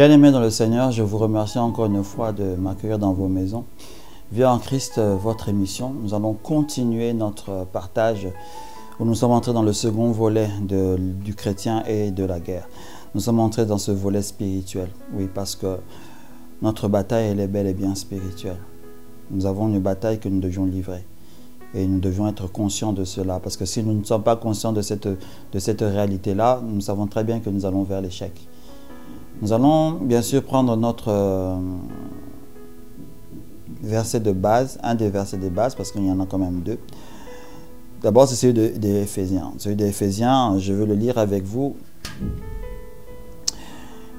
Bien-aimés dans le Seigneur, je vous remercie encore une fois de m'accueillir dans vos maisons. Vie en Christ, votre émission. Nous allons continuer notre partage où nous sommes entrés dans le second volet du chrétien et de la guerre. Nous sommes entrés dans ce volet spirituel. Oui, parce que notre bataille, elle est bel et bien spirituelle. Nous avons une bataille que nous devions livrer. Et nous devions être conscients de cela. Parce que si nous ne sommes pas conscients de cette réalité-là, nous savons très bien que nous allons vers l'échec. Nous allons bien sûr prendre notre verset de base, un des versets de base, parce qu'il y en a quand même deux. D'abord, c'est celui des Éphésiens. Celui des Éphésiens, je veux le lire avec vous.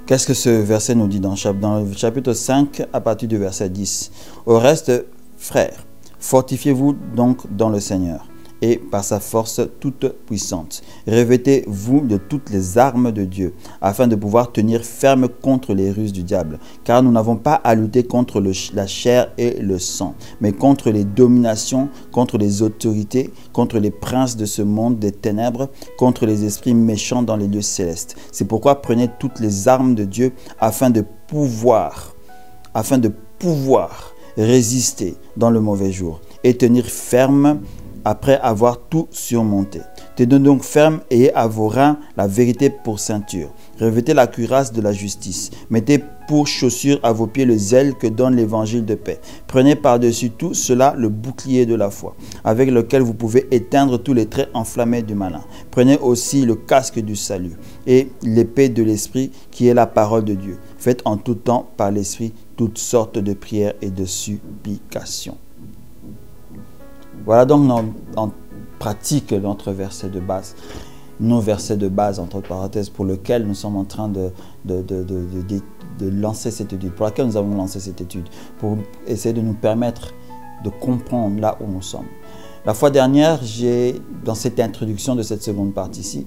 Qu'est-ce que ce verset nous dit dans le chapitre 5, à partir du verset 10? Au reste, frères, fortifiez-vous donc dans le Seigneur et par sa force toute puissante. Revêtez-vous de toutes les armes de Dieu, afin de pouvoir tenir ferme contre les ruses du diable. Car nous n'avons pas à lutter contre la chair et le sang, mais contre les dominations, contre les autorités, contre les princes de ce monde des ténèbres, contre les esprits méchants dans les lieux célestes. C'est pourquoi prenez toutes les armes de Dieu, afin de pouvoir résister dans le mauvais jour et tenir ferme après avoir tout surmonté. Tenez donc ferme et à vos reins la vérité pour ceinture. Revêtez la cuirasse de la justice. Mettez pour chaussure à vos pieds le zèle que donne l'évangile de paix. Prenez par-dessus tout cela le bouclier de la foi, avec lequel vous pouvez éteindre tous les traits enflammés du malin. Prenez aussi le casque du salut et l'épée de l'esprit qui est la parole de Dieu. Faites en tout temps par l'esprit toutes sortes de prières et de supplications. Voilà donc en pratique notre verset de base, nos versets de base, entre parenthèses, pour lequel nous sommes en train de lancer cette étude, pour laquelle nous avons lancé cette étude, pour essayer de nous permettre de comprendre là où nous sommes. La fois dernière, dans cette introduction de cette seconde partie-ci,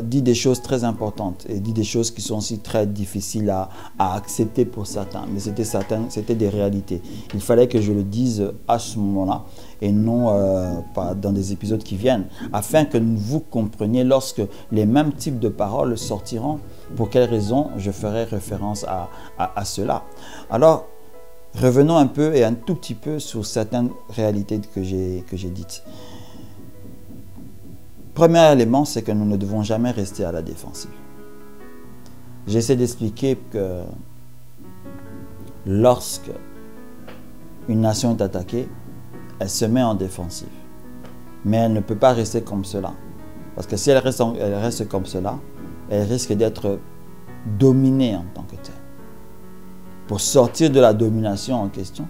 dit des choses très importantes et dit des choses qui sont aussi très difficiles à accepter pour certains. Mais c'était des réalités. Il fallait que je le dise à ce moment-là et non pas dans des épisodes qui viennent, afin que vous compreniez lorsque les mêmes types de paroles sortiront, pour quelles raisons je ferai référence à cela. Alors, revenons un peu et un tout petit peu sur certaines réalités que j'ai dites. Premier élément, c'est que nous ne devons jamais rester à la défensive. J'essaie d'expliquer que lorsque une nation est attaquée, elle se met en défensive. Mais elle ne peut pas rester comme cela. Parce que si elle reste comme cela, elle risque d'être dominée en tant que telle. Pour sortir de la domination en question,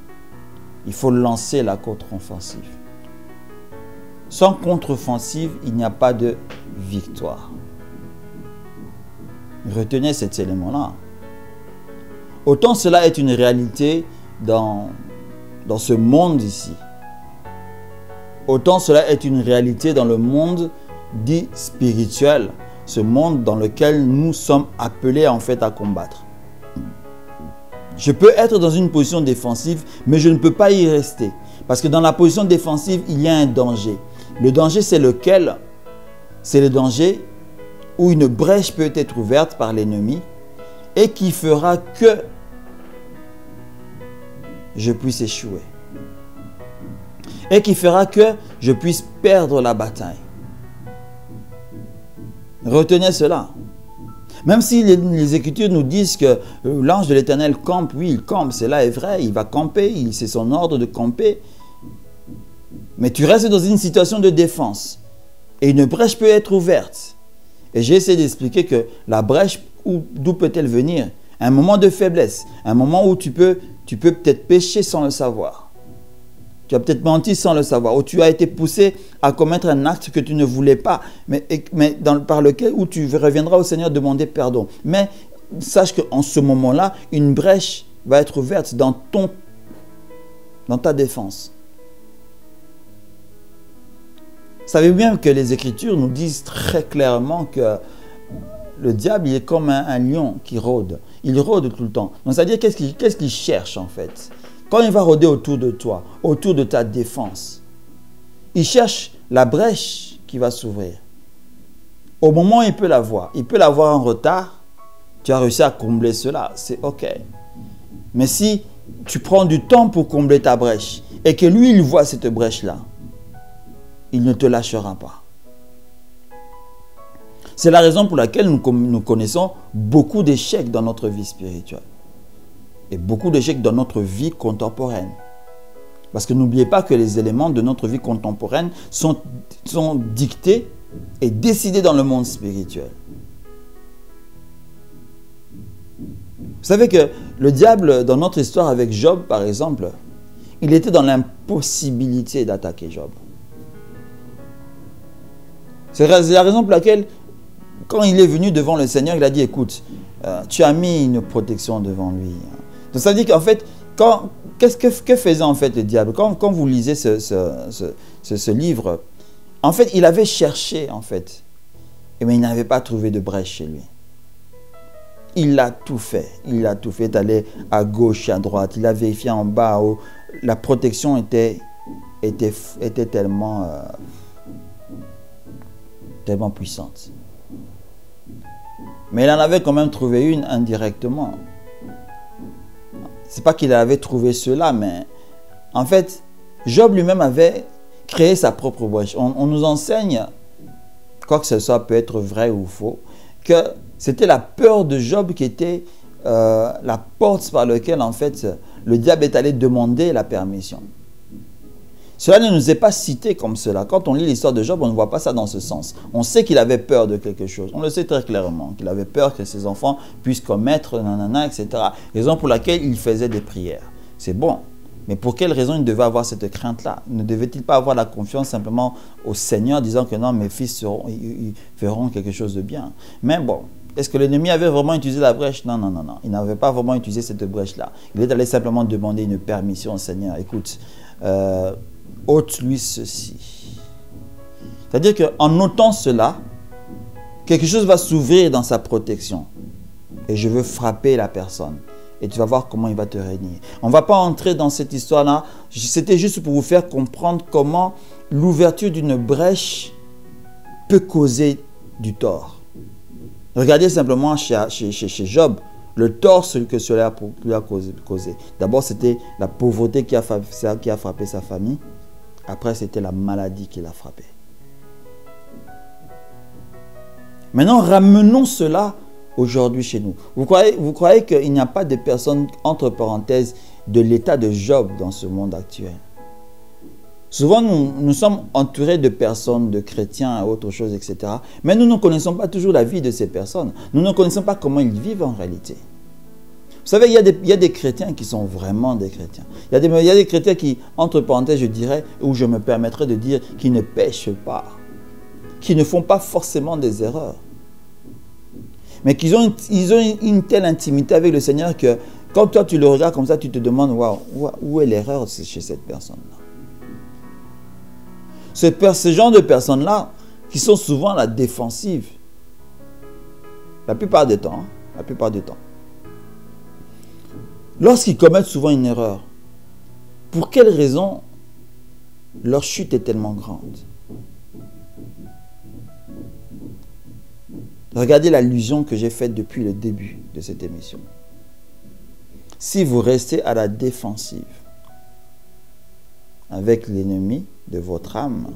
il faut lancer la contre-offensive. Sans contre-offensive, il n'y a pas de victoire. Retenez cet élément-là. Autant cela est une réalité dans ce monde ici, autant cela est une réalité dans le monde dit spirituel, ce monde dans lequel nous sommes appelés en fait à combattre. Je peux être dans une position défensive, mais je ne peux pas y rester. Parce que dans la position défensive, il y a un danger. Le danger, c'est lequel? C'est le danger où une brèche peut être ouverte par l'ennemi et qui fera que je puisse échouer. Et qui fera que je puisse perdre la bataille. Retenez cela. Même si les Écritures nous disent que l'ange de l'Éternel campe, oui, il campe, cela est vrai, il va camper, c'est son ordre de camper. Mais tu restes dans une situation de défense et une brèche peut être ouverte. Et j'ai essayé d'expliquer que la brèche, d'où peut-elle venir? Un moment de faiblesse, un moment où tu peux peut-être pécher sans le savoir. Tu as peut-être menti sans le savoir, ou tu as été poussé à commettre un acte que tu ne voulais pas, par lequel où tu reviendras au Seigneur demander pardon. Mais sache qu'en ce moment-là, une brèche va être ouverte dans ta défense. Savez bien que les Écritures nous disent très clairement que le diable, il est comme un lion qui rôde. Il rôde tout le temps. Donc, c'est-à-dire, qu'est-ce qu'il cherche en fait? Quand il va rôder autour de toi, autour de ta défense, il cherche la brèche qui va s'ouvrir. Au moment où il peut la voir en retard, tu as réussi à combler cela, c'est ok. Mais si tu prends du temps pour combler ta brèche et que lui, il voit cette brèche-là, il ne te lâchera pas. C'est la raison pour laquelle nous connaissons beaucoup d'échecs dans notre vie spirituelle et beaucoup d'échecs dans notre vie contemporaine. Parce que n'oubliez pas que les éléments de notre vie contemporaine sont dictés et décidés dans le monde spirituel. Vous savez que le diable, dans notre histoire avec Job, par exemple, il était dans l'impossibilité d'attaquer Job. C'est la raison pour laquelle, quand il est venu devant le Seigneur, il a dit, écoute, tu as mis une protection devant lui. Donc ça veut dire qu'en fait, que faisait en fait le diable? Quand vous lisez ce livre, en fait, il avait cherché, en fait, mais il n'avait pas trouvé de brèche chez lui. Il a tout fait. Il a tout fait, d'aller à gauche, à droite. Il a vérifié en bas, en haut. La protection était tellement puissante. Mais il en avait quand même trouvé une indirectement. C'est pas qu'il avait trouvé cela, mais en fait, Job lui-même avait créé sa propre brèche. On nous enseigne, quoi que ce soit peut être vrai ou faux, que c'était la peur de Job qui était la porte par laquelle, en fait, le diable est allé demander la permission. Cela ne nous est pas cité comme cela. Quand on lit l'histoire de Job, on ne voit pas ça dans ce sens. On sait qu'il avait peur de quelque chose. On le sait très clairement, qu'il avait peur que ses enfants puissent commettre, nanana, etc. Raison pour laquelle il faisait des prières. C'est bon. Mais pour quelle raison il devait avoir cette crainte-là? Ne devait-il pas avoir la confiance simplement au Seigneur, disant que non, mes fils ils feront quelque chose de bien? Mais bon, est-ce que l'ennemi avait vraiment utilisé la brèche? Non, non, non, non. Il n'avait pas vraiment utilisé cette brèche-là. Il est allé simplement demander une permission au Seigneur. Écoute, ôte-lui ceci. C'est-à-dire qu'en notant cela, quelque chose va s'ouvrir dans sa protection. Et je veux frapper la personne. Et tu vas voir comment il va te régner. On ne va pas entrer dans cette histoire-là. C'était juste pour vous faire comprendre comment l'ouverture d'une brèche peut causer du tort. Regardez simplement chez Job, le tort que cela lui a causé. D'abord, c'était la pauvreté qui a frappé sa famille. Après, c'était la maladie qui l'a frappé. Maintenant, ramenons cela aujourd'hui chez nous. Vous croyez qu'il n'y a pas de personnes, entre parenthèses, de l'état de Job dans ce monde actuel? Souvent, nous sommes entourés de personnes, de chrétiens et autre chose, etc. Mais nous ne connaissons pas toujours la vie de ces personnes. Nous ne connaissons pas comment ils vivent en réalité. Vous savez, il y a des chrétiens qui sont vraiment des chrétiens. Il y a des chrétiens qui, entre parenthèses, je dirais, ou je me permettrais de dire, qui ne pêchent pas, qui ne font pas forcément des erreurs. Mais ils ont une telle intimité avec le Seigneur que quand toi tu le regardes comme ça, tu te demandes, waouh, où est l'erreur chez cette personne-là? Ce genre de personnes-là, qui sont souvent à la défensive, la plupart du temps, lorsqu'ils commettent souvent une erreur, pour quelle raison leur chute est tellement grande? Regardez l'allusion que j'ai faite depuis le début de cette émission. Si vous restez à la défensive avec l'ennemi de votre âme,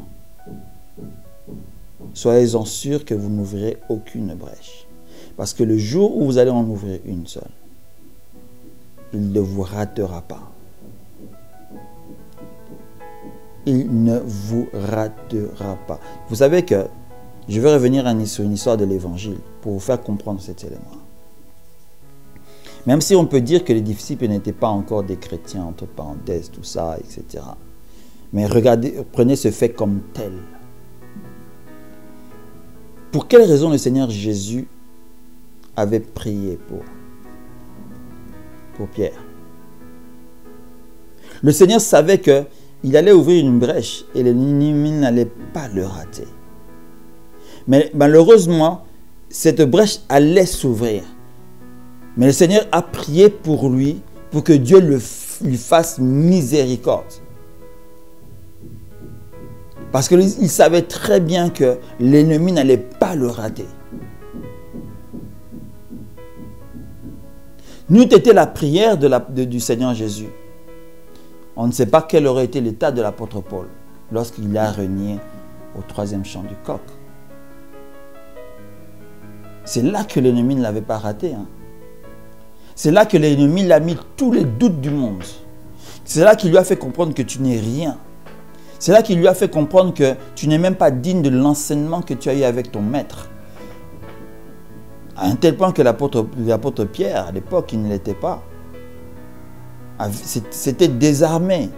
soyez-en sûrs que vous n'ouvrirez aucune brèche. Parce que le jour où vous allez en ouvrir une seule, il ne vous ratera pas. Il ne vous ratera pas. Vous savez que je vais revenir sur une histoire de l'évangile pour vous faire comprendre cet élément. Même si on peut dire que les disciples n'étaient pas encore des chrétiens, entre parenthèses, tout ça, etc. Mais regardez, prenez ce fait comme tel. Pour quelle raison le Seigneur Jésus avait prié pour Pierre? Le Seigneur savait qu'il allait ouvrir une brèche et l'ennemi n'allait pas le rater. Mais malheureusement, cette brèche allait s'ouvrir. Mais le Seigneur a prié pour lui, pour que Dieu lui fasse miséricorde. Parce qu'il savait très bien que l'ennemi n'allait pas le rater. n'eût été la prière du Seigneur Jésus, on ne sait pas quel aurait été l'état de l'apôtre Paul lorsqu'il a renié au 3e chant du coq. C'est là que l'ennemi ne l'avait pas raté. Hein. C'est là que l'ennemi l'a mis tous les doutes du monde. C'est là qu'il lui a fait comprendre que tu n'es rien. C'est là qu'il lui a fait comprendre que tu n'es même pas digne de l'enseignement que tu as eu avec ton maître. À un tel point que l'apôtre Pierre, à l'époque, il ne l'était pas. C'était désarmé.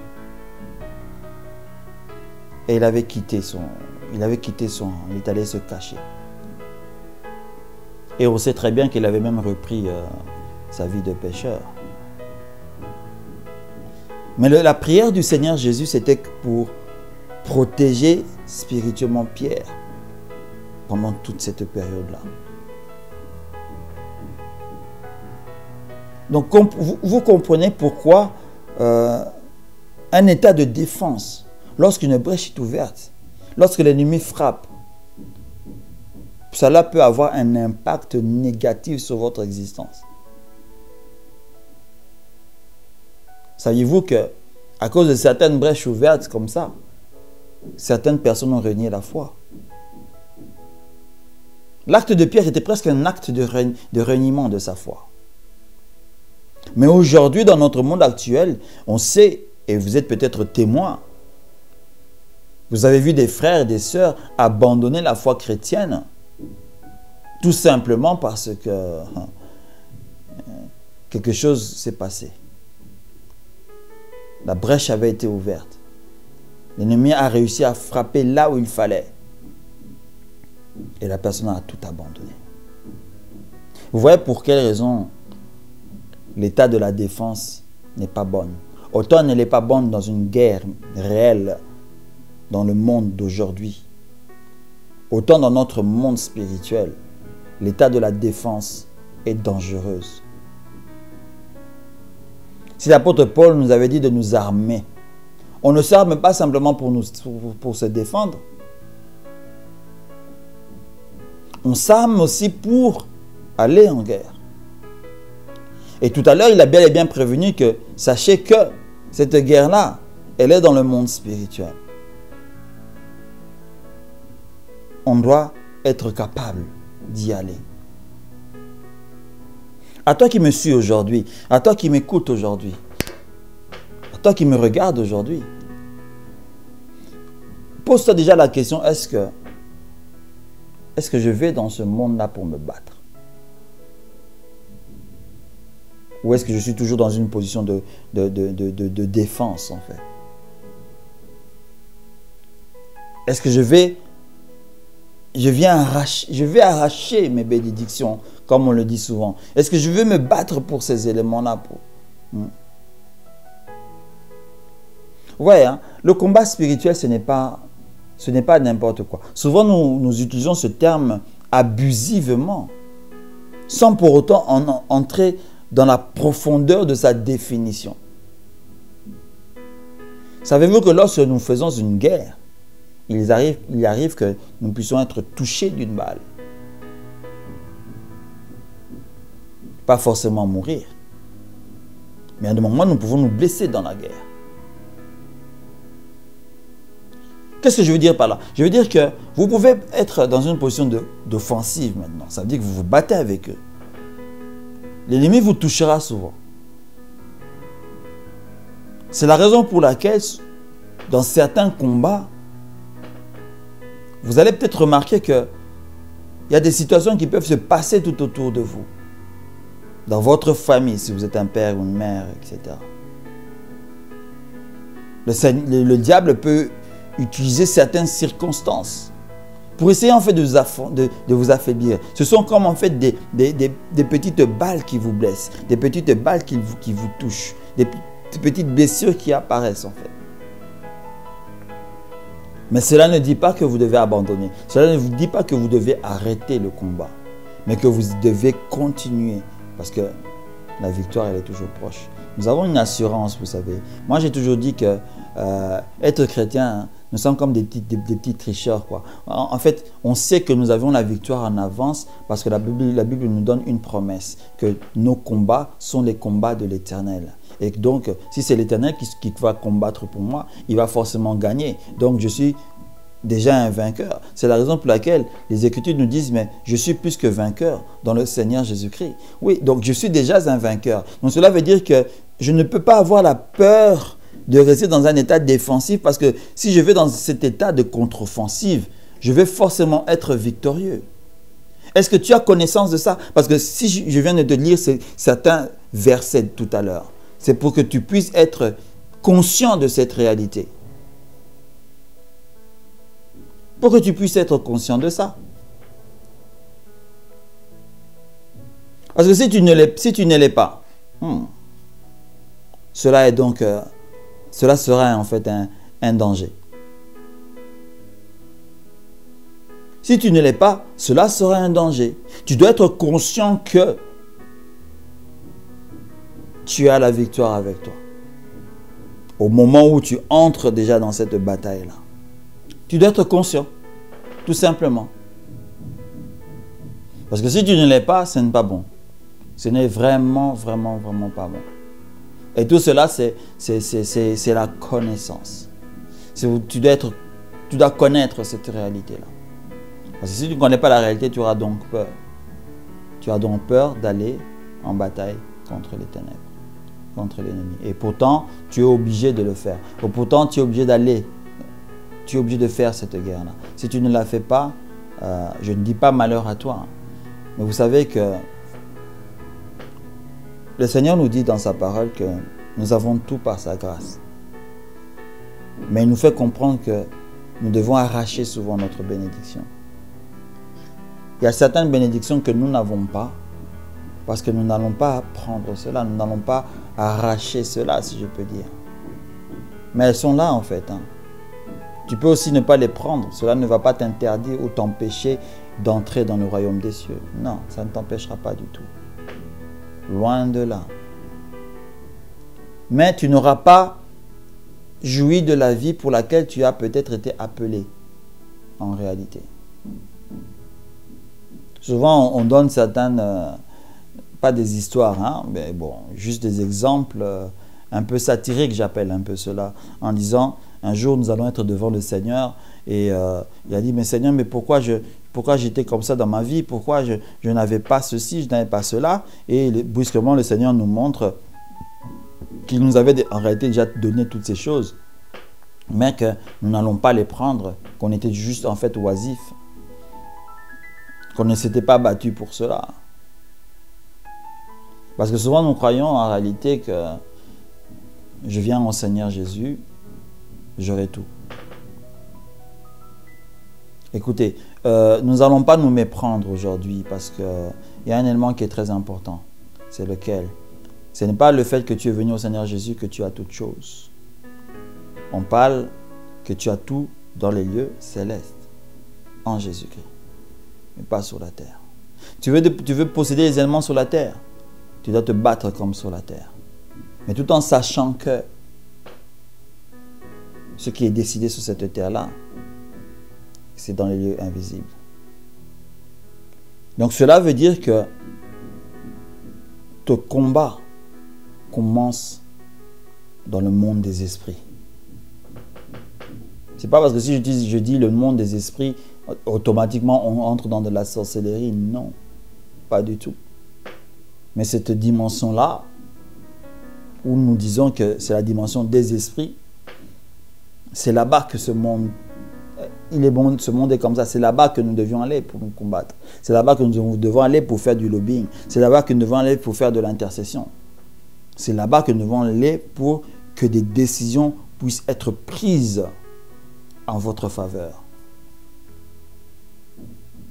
Et il est allé se cacher. Et on sait très bien qu'il avait même repris sa vie de pécheur. Mais la prière du Seigneur Jésus, c'était pour protéger spirituellement Pierre pendant toute cette période-là. Donc vous comprenez pourquoi un état de défense, lorsqu'une brèche est ouverte, lorsque l'ennemi frappe, cela peut avoir un impact négatif sur votre existence. Saviez-vous que, à cause de certaines brèches ouvertes comme ça, certaines personnes ont renié la foi? L'acte de Pierre était presque un acte de reniement de sa foi. Mais aujourd'hui, dans notre monde actuel, on sait, et vous êtes peut-être témoins, vous avez vu des frères et des sœurs abandonner la foi chrétienne, tout simplement parce que quelque chose s'est passé. La brèche avait été ouverte. L'ennemi a réussi à frapper là où il fallait. Et la personne a tout abandonné. Vous voyez pour quelle raison l'état de la défense n'est pas bon. Autant elle n'est pas bonne dans une guerre réelle dans le monde d'aujourd'hui. Autant dans notre monde spirituel, l'état de la défense est dangereuse. Si l'apôtre Paul nous avait dit de nous armer, on ne s'arme pas simplement pour se défendre. On s'arme aussi pour aller en guerre. Et tout à l'heure, il a bel et bien prévenu que sachez que cette guerre-là, elle est dans le monde spirituel. On doit être capable d'y aller. À toi qui me suis aujourd'hui, à toi qui m'écoute aujourd'hui, à toi qui me regarde aujourd'hui, pose-toi déjà la question, est-ce que je vais dans ce monde-là pour me battre? Ou est-ce que je suis toujours dans une position de défense en fait? Est-ce que je vais arracher mes bénédictions, comme on le dit souvent? Est-ce que je vais me battre pour ces éléments-là? Ouais, hein, le combat spirituel, ce n'est pas n'importe quoi. Souvent, nous utilisons ce terme abusivement, sans pour autant entrer dans la profondeur de sa définition. Savez-vous que lorsque nous faisons une guerre, il arrive que nous puissions être touchés d'une balle. Pas forcément mourir. Mais à un moment, nous pouvons nous blesser dans la guerre. Qu'est-ce que je veux dire par là? Je veux dire que vous pouvez être dans une position d'offensive maintenant. Ça veut dire que vous vous battez avec eux. L'ennemi vous touchera souvent. C'est la raison pour laquelle, dans certains combats, vous allez peut-être remarquer qu'il y a des situations qui peuvent se passer tout autour de vous. Dans votre famille, si vous êtes un père ou une mère, etc. Le diable peut utiliser certaines circonstances pour essayer en fait de vous affaiblir. Ce sont comme en fait des petites balles qui vous blessent, des petites balles qui vous touchent, des petites blessures qui apparaissent en fait. Mais cela ne dit pas que vous devez abandonner. Cela ne vous dit pas que vous devez arrêter le combat, mais que vous devez continuer parce que la victoire elle est toujours proche. Nous avons une assurance, vous savez. Moi j'ai toujours dit que être chrétien nous sommes comme des petits tricheurs, quoi. En fait, on sait que nous avons la victoire en avance parce que la Bible nous donne une promesse, que nos combats sont les combats de l'Éternel. Et donc, si c'est l'Éternel qui va combattre pour moi, il va forcément gagner. Donc, je suis déjà un vainqueur. C'est la raison pour laquelle les Écritures nous disent, mais je suis plus que vainqueur dans le Seigneur Jésus-Christ. Oui, donc je suis déjà un vainqueur. Donc cela veut dire que je ne peux pas avoir la peur de rester dans un état défensif parce que si je vais dans cet état de contre-offensive, je vais forcément être victorieux. Est-ce que tu as connaissance de ça? Parce que si je viens de te lire certains versets tout à l'heure, c'est pour que tu puisses être conscient de cette réalité. Pour que tu puisses être conscient de ça. Parce que si tu ne l'es pas, cela sera en fait un danger. Si tu ne l'es pas, cela sera un danger. Tu dois être conscient que tu as la victoire avec toi. Au moment où tu entres déjà dans cette bataille-là. Tu dois être conscient, tout simplement. Parce que si tu ne l'es pas, ce n'est pas bon. Ce n'est vraiment, vraiment, vraiment pas bon. Et tout cela, c'est la connaissance. Tu dois connaître cette réalité-là. Parce que si tu ne connais pas la réalité, tu auras donc peur. Tu as donc peur d'aller en bataille contre les ténèbres, contre l'ennemi. Et pourtant, tu es obligé de le faire. Et pourtant, tu es obligé d'aller. Tu es obligé de faire cette guerre-là. Si tu ne la fais pas, je ne dis pas malheur à toi. Mais vous savez que le Seigneur nous dit dans sa parole que nous avons tout par sa grâce. Mais il nous fait comprendre que nous devons arracher souvent notre bénédiction. Il y a certaines bénédictions que nous n'avons pas parce que nous n'allons pas prendre cela, nous n'allons pas arracher cela, si je peux dire. Mais elles sont là en fait. Tu peux aussi ne pas les prendre. Cela ne va pas t'interdire ou t'empêcher d'entrer dans le royaume des cieux. Non, ça ne t'empêchera pas du tout. Loin de là. Mais tu n'auras pas joui de la vie pour laquelle tu as peut-être été appelé en réalité. Souvent, on donne certaines, pas des histoires, mais bon, juste des exemples un peu satiriques, j'appelle un peu cela, en disant, un jour nous allons être devant le Seigneur et il a dit, mais Seigneur, mais pourquoi j'étais comme ça dans ma vie, pourquoi je n'avais pas ceci, je n'avais pas cela, et brusquement le Seigneur nous montre qu'il nous avait en réalité déjà donné toutes ces choses, mais que nous n'allons pas les prendre, qu'on était juste en fait oisifs, qu'on ne s'était pas battu pour cela. Parce que souvent nous croyons en réalité que je viens au Seigneur Jésus, j'aurai tout. Écoutez, nous n'allons pas nous méprendre aujourd'hui parce qu'il y a un élément qui est très important. C'est lequel? Ce n'est pas le fait que tu es venu au Seigneur Jésus que tu as toutes choses. On parle que tu as tout dans les lieux célestes, en Jésus-Christ, mais pas sur la terre. Tu veux posséder les éléments sur la terre, tu dois te battre comme sur la terre. Mais tout en sachant que ce qui est décidé sur cette terre-là, c'est dans les lieux invisibles. Donc cela veut dire que ton combat commence dans le monde des esprits. C'est pas parce que si je dis le monde des esprits, automatiquement on entre dans de la sorcellerie. Non, pas du tout. Mais cette dimension-là, où nous disons que c'est la dimension des esprits, c'est là-bas que ce monde, ce monde est comme ça. C'est là-bas que nous devions aller pour nous combattre. C'est là-bas que nous devons aller pour faire du lobbying. C'est là-bas que nous devons aller pour faire de l'intercession. C'est là-bas que nous devons aller pour que des décisions puissent être prises en votre faveur.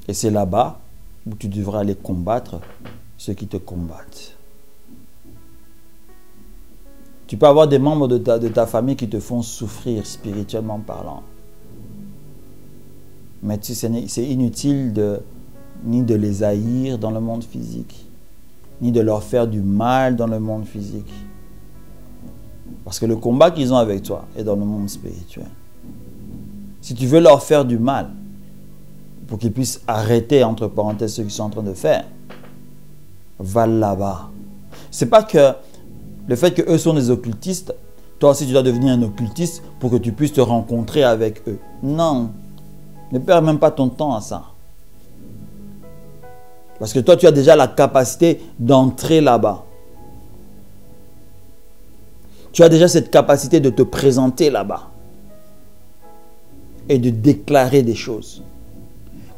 Et c'est là-bas où tu devras aller combattre ceux qui te combattent. Tu peux avoir des membres de ta famille qui te font souffrir spirituellement parlant. Mais c'est inutile ni de les haïr dans le monde physique, ni de leur faire du mal dans le monde physique. Parce que le combat qu'ils ont avec toi est dans le monde spirituel. Si tu veux leur faire du mal, pour qu'ils puissent arrêter, entre parenthèses, ce qu'ils sont en train de faire, va là-bas. C'est pas que le fait qu'eux sont des occultistes, toi aussi tu dois devenir un occultiste pour que tu puisses te rencontrer avec eux. Non, ne perds même pas ton temps à ça. Parce que toi tu as déjà la capacité d'entrer là-bas. Tu as déjà cette capacité de te présenter là-bas et de déclarer des choses.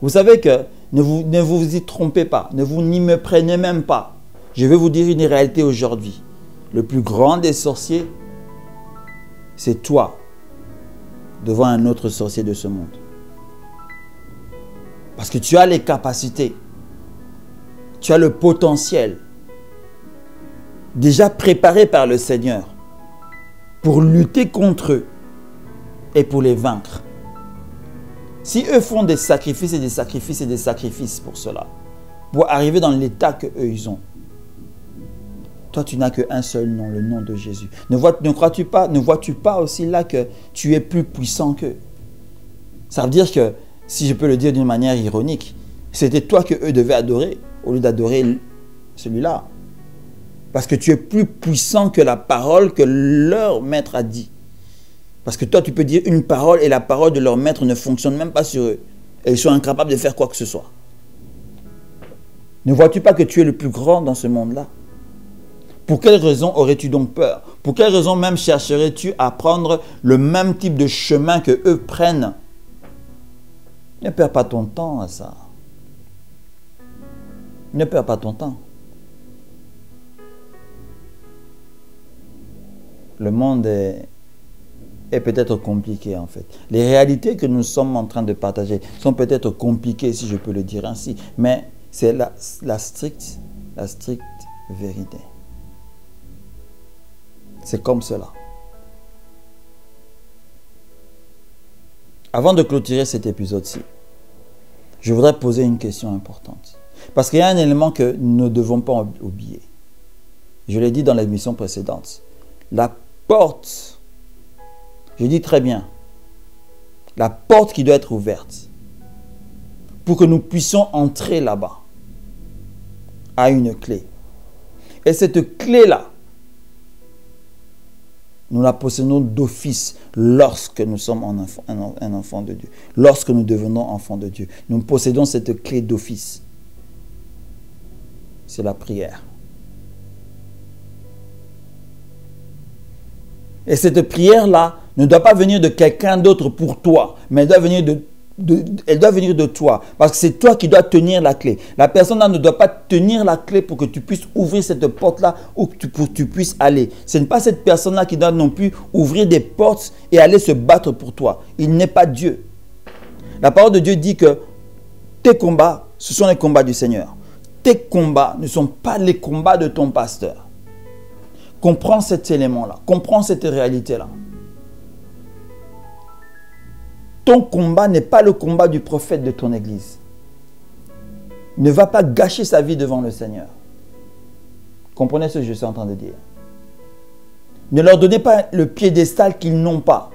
Vous savez que ne vous y trompez pas, n'y me prenez même pas. Je vais vous dire une réalité aujourd'hui. Le plus grand des sorciers, c'est toi devant un autre sorcier de ce monde. Parce que tu as les capacités, tu as le potentiel déjà préparé par le Seigneur pour lutter contre eux et pour les vaincre. Si eux font des sacrifices et des sacrifices et des sacrifices pour cela, pour arriver dans l'état qu'eux ils ont, toi tu n'as qu'un seul nom, le nom de Jésus. Ne vois-tu pas aussi là que tu es plus puissant qu'eux? Ça veut dire que, si je peux le dire d'une manière ironique, c'était toi que eux devaient adorer au lieu d'adorer celui-là. Parce que tu es plus puissant que la parole que leur maître a dit. Parce que toi, tu peux dire une parole et la parole de leur maître ne fonctionne même pas sur eux. Et ils sont incapables de faire quoi que ce soit. Ne vois-tu pas que tu es le plus grand dans ce monde-là? Pour quelle raison aurais-tu donc peur? Pour quelle raison même chercherais-tu à prendre le même type de chemin que eux prennent? Ne perds pas ton temps à ça. Ne perds pas ton temps. Le monde est peut-être compliqué en fait. Les réalités que nous sommes en train de partager sont peut-être compliquées, si je peux le dire ainsi, mais c'est la stricte vérité. C'est comme cela. Avant de clôturer cet épisode-ci, je voudrais poser une question importante. Parce qu'il y a un élément que nous ne devons pas oublier. Je l'ai dit dans l'émission précédente. La porte, je dis très bien, la porte qui doit être ouverte pour que nous puissions entrer là-bas a une clé. Et cette clé-là, nous la possédons d'office lorsque nous sommes un enfant de Dieu. Lorsque nous devenons enfants de Dieu, nous possédons cette clé d'office. C'est la prière. Et cette prière-là ne doit pas venir de quelqu'un d'autre pour toi, mais elle doit venir de toi. Parce que c'est toi qui dois tenir la clé. La personne-là ne doit pas tenir la clé pour que tu puisses ouvrir cette porte-là ou pour que tu puisses aller. Ce n'est pas cette personne-là qui doit non plus ouvrir des portes et aller se battre pour toi. Il n'est pas Dieu. La parole de Dieu dit que tes combats, ce sont les combats du Seigneur. Tes combats ne sont pas les combats de ton pasteur. Comprends cet élément-là. Comprends cette réalité-là. Ton combat n'est pas le combat du prophète de ton église. Ne va pas gâcher sa vie devant le Seigneur. Comprenez ce que je suis en train de dire. Ne leur donnez pas le piédestal qu'ils n'ont pas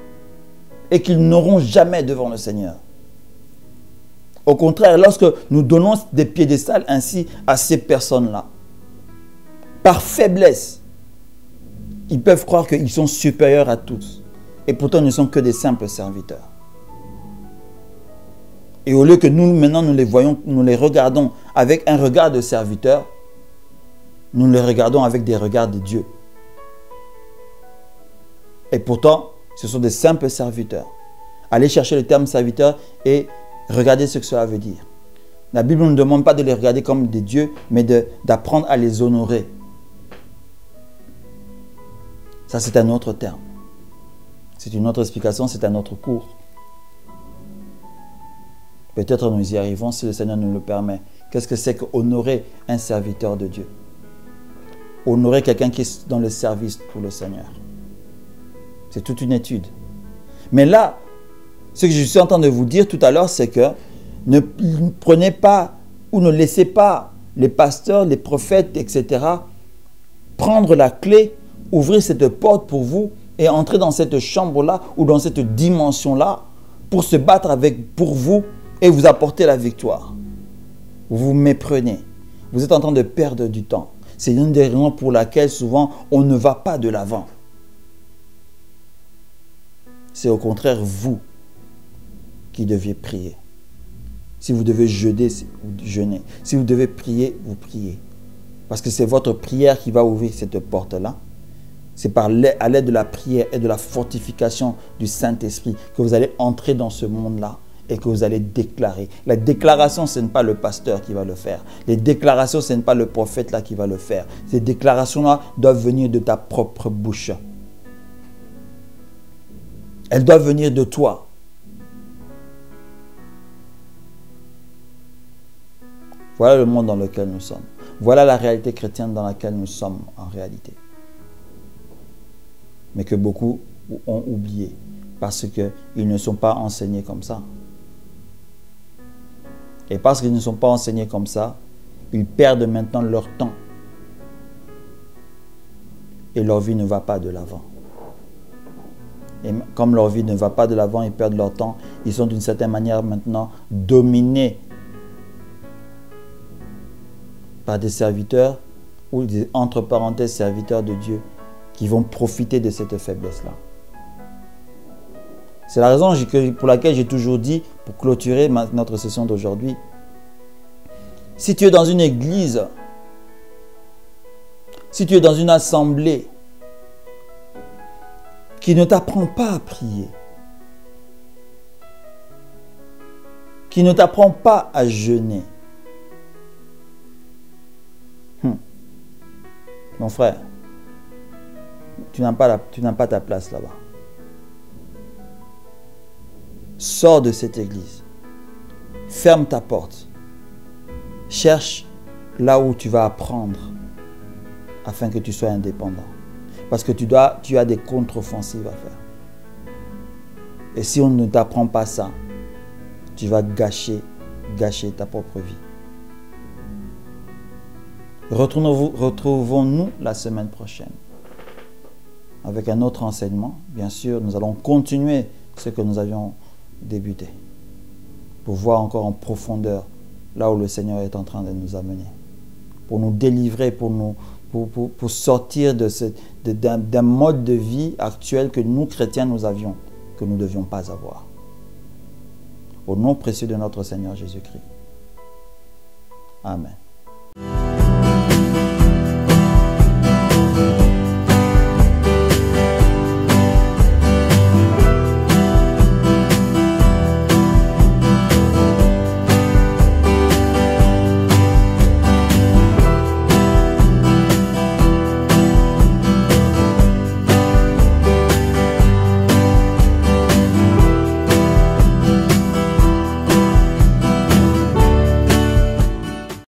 et qu'ils n'auront jamais devant le Seigneur. Au contraire, lorsque nous donnons des piédestals ainsi à ces personnes-là, par faiblesse, ils peuvent croire qu'ils sont supérieurs à tous. Et pourtant, ils ne sont que des simples serviteurs. Et au lieu que nous, maintenant, nous les voyons, nous les regardons avec un regard de serviteur, nous les regardons avec des regards de Dieu. Et pourtant, ce sont des simples serviteurs. Allez chercher le terme serviteur et regardez ce que cela veut dire. La Bible ne nous demande pas de les regarder comme des dieux, mais d'apprendre à les honorer. Ça, c'est un autre terme. C'est une autre explication, c'est un autre cours. Peut-être nous y arrivons si le Seigneur nous le permet. Qu'est-ce que c'est qu'honorer un serviteur de Dieu? Honorer quelqu'un qui est dans le service pour le Seigneur. C'est toute une étude. Mais là, ce que je suis en train de vous dire tout à l'heure, c'est que ne prenez pas ou ne laissez pas les pasteurs, les prophètes, etc. prendre la clé, ouvrir cette porte pour vous et entrer dans cette chambre-là ou dans cette dimension-là pour se battre pour vous et vous apporter la victoire. Vous vous méprenez. Vous êtes en train de perdre du temps. C'est une des raisons pour laquelle souvent on ne va pas de l'avant. C'est au contraire vous qui deviez prier. Si vous devez jeûner, vous jeûnez. Si vous devez prier, vous priez. Parce que c'est votre prière qui va ouvrir cette porte-là. C'est à l'aide de la prière et de la fortification du Saint-Esprit que vous allez entrer dans ce monde-là et que vous allez déclarer. La déclaration, ce n'est pas le pasteur qui va le faire. Les déclarations, ce n'est pas le prophète là qui va le faire. Ces déclarations-là doivent venir de ta propre bouche. Elles doivent venir de toi. Voilà le monde dans lequel nous sommes. Voilà la réalité chrétienne dans laquelle nous sommes en réalité. Mais que beaucoup ont oublié parce qu'ils ne sont pas enseignés comme ça. Et parce qu'ils ne sont pas enseignés comme ça, ils perdent maintenant leur temps. Et leur vie ne va pas de l'avant. Et comme leur vie ne va pas de l'avant, ils perdent leur temps. Ils sont d'une certaine manière maintenant dominés par des serviteurs ou des entre parenthèses serviteurs de Dieu qui vont profiter de cette faiblesse-là. C'est la raison pour laquelle j'ai toujours dit, pour clôturer notre session d'aujourd'hui, si tu es dans une église, si tu es dans une assemblée qui ne t'apprend pas à prier, qui ne t'apprend pas à jeûner, mon frère, tu n'as pas ta place là-bas. Sors de cette église. Ferme ta porte. Cherche là où tu vas apprendre afin que tu sois indépendant. Parce que tu as des contre-offensives à faire. Et si on ne t'apprend pas ça, tu vas gâcher ta propre vie. Retrouvons-nous la semaine prochaine avec un autre enseignement. Bien sûr, nous allons continuer ce que nous avions débuté pour voir encore en profondeur là où le Seigneur est en train de nous amener, pour nous délivrer, pour sortir d'un mode de vie actuel que nous, chrétiens, nous avions, que nous ne devions pas avoir. Au nom précieux de notre Seigneur Jésus-Christ. Amen.